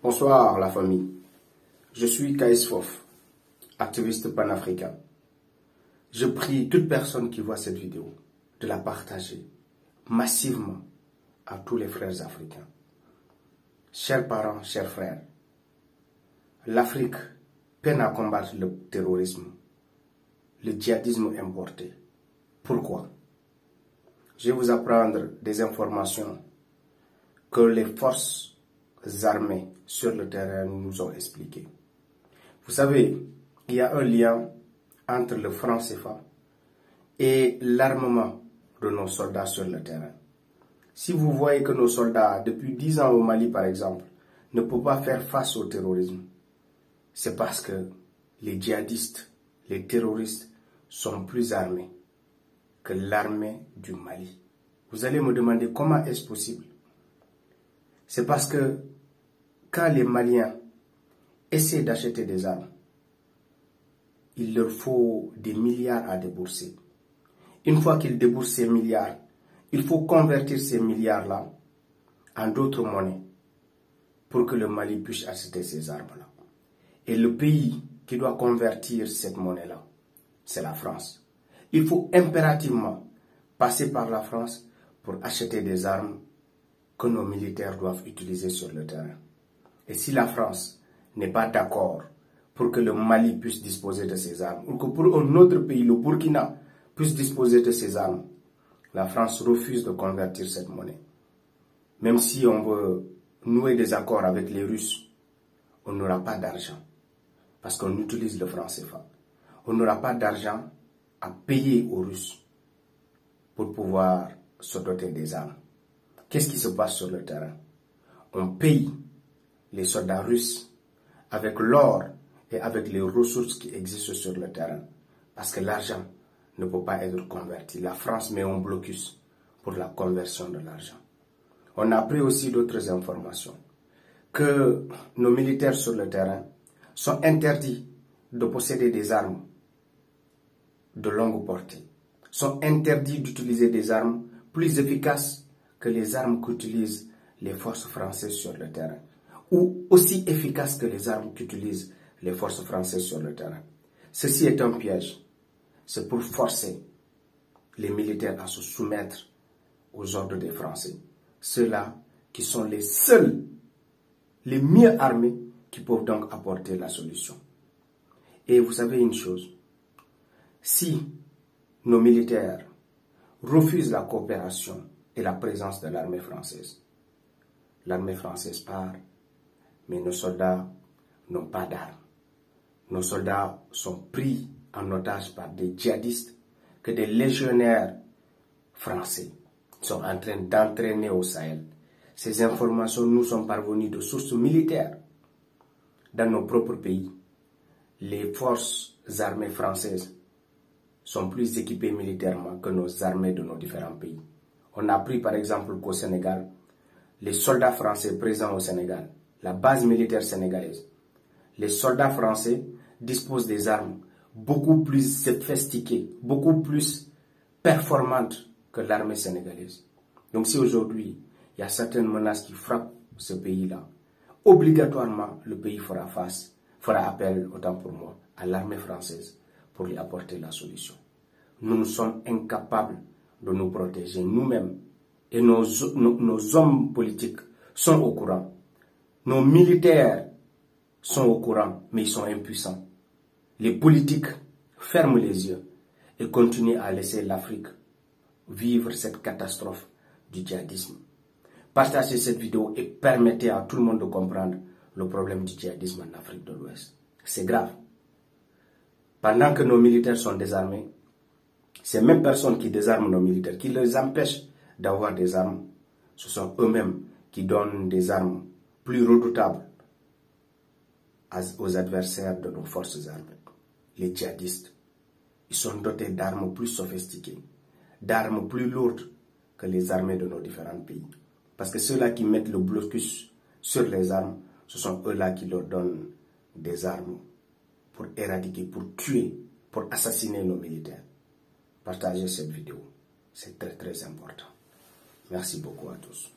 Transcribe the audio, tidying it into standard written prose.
Bonsoir la famille, je suis Kaïs Fof, activiste panafricain. Je prie toute personne qui voit cette vidéo de la partager massivement à tous les frères africains. Chers parents, chers frères, l'Afrique peine à combattre le terrorisme, le djihadisme importé. Pourquoi? Je vais vous apprendre des informations que les forces armées sur le terrain nous ont expliquées. Vous savez, il y a un lien entre le franc CFA et l'armement de nos soldats sur le terrain. Si vous voyez que nos soldats, depuis 10 ans au Mali par exemple, ne peuvent pas faire face au terrorisme, c'est parce que les djihadistes, les terroristes sont plus armés que l'armée du Mali. Vous allez me demander comment est-ce possible? C'est parce que quand les Maliens essaient d'acheter des armes, il leur faut des milliards à débourser. Une fois qu'ils déboursent ces milliards, il faut convertir ces milliards-là en d'autres monnaies pour que le Mali puisse acheter ces armes-là. Et le pays qui doit convertir cette monnaie-là, c'est la France. Il faut impérativement passer par la France pour acheter des armes que nos militaires doivent utiliser sur le terrain. Et si la France n'est pas d'accord pour que le Mali puisse disposer de ses armes, ou que pour un autre pays, le Burkina, puisse disposer de ses armes, la France refuse de convertir cette monnaie. Même si on veut nouer des accords avec les Russes, on n'aura pas d'argent, parce qu'on utilise le franc CFA. On n'aura pas d'argent à payer aux Russes pour pouvoir se doter des armes. Qu'est-ce qui se passe sur le terrain? On paye les soldats russes avec l'or et avec les ressources qui existent sur le terrain. Parce que l'argent ne peut pas être converti. La France met un blocus pour la conversion de l'argent. On a appris aussi d'autres informations. Que nos militaires sur le terrain sont interdits de posséder des armes de longue portée. Sont interdits d'utiliser des armes plus efficaces que les armes qu'utilisent les forces françaises sur le terrain, ou aussi efficaces que les armes qu'utilisent les forces françaises sur le terrain. Ceci est un piège. C'est pour forcer les militaires à se soumettre aux ordres des Français. Ceux-là qui sont les seuls, les mieux armés, qui peuvent donc apporter la solution. Et vous savez une chose, si nos militaires refusent la coopération et la présence de l'armée française part, mais nos soldats n'ont pas d'armes. Nos soldats sont pris en otage par des djihadistes que des légionnaires français sont en train d'entraîner au Sahel. Ces informations nous sont parvenues de sources militaires. Dans nos propres pays, les forces armées françaises sont plus équipées militairement que nos armées de nos différents pays. On a appris par exemple qu'au Sénégal, les soldats français présents au Sénégal, la base militaire sénégalaise, les soldats français disposent des armes beaucoup plus sophistiquées, beaucoup plus performantes que l'armée sénégalaise. Donc si aujourd'hui, il y a certaines menaces qui frappent ce pays-là, obligatoirement, le pays fera appel, autant pour moi, à l'armée française pour lui apporter la solution. Nous sommes incapables de nous protéger nous-mêmes et nos hommes politiques sont au courant. Nos militaires sont au courant, mais ils sont impuissants. Les politiques ferment les yeux et continuent à laisser l'Afrique vivre cette catastrophe du djihadisme. Partagez cette vidéo et permettez à tout le monde de comprendre le problème du djihadisme en Afrique de l'Ouest. C'est grave. Pendant que nos militaires sont désarmés, ces mêmes personnes qui désarment nos militaires, qui les empêchent d'avoir des armes, ce sont eux-mêmes qui donnent des armes plus redoutables aux adversaires de nos forces armées. Les djihadistes, ils sont dotés d'armes plus sophistiquées, d'armes plus lourdes que les armées de nos différents pays. Parce que ceux-là qui mettent le blocus sur les armes, ce sont eux-là qui leur donnent des armes pour éradiquer, pour tuer, pour assassiner nos militaires. Partagez cette vidéo, c'est très très important. Merci beaucoup à tous.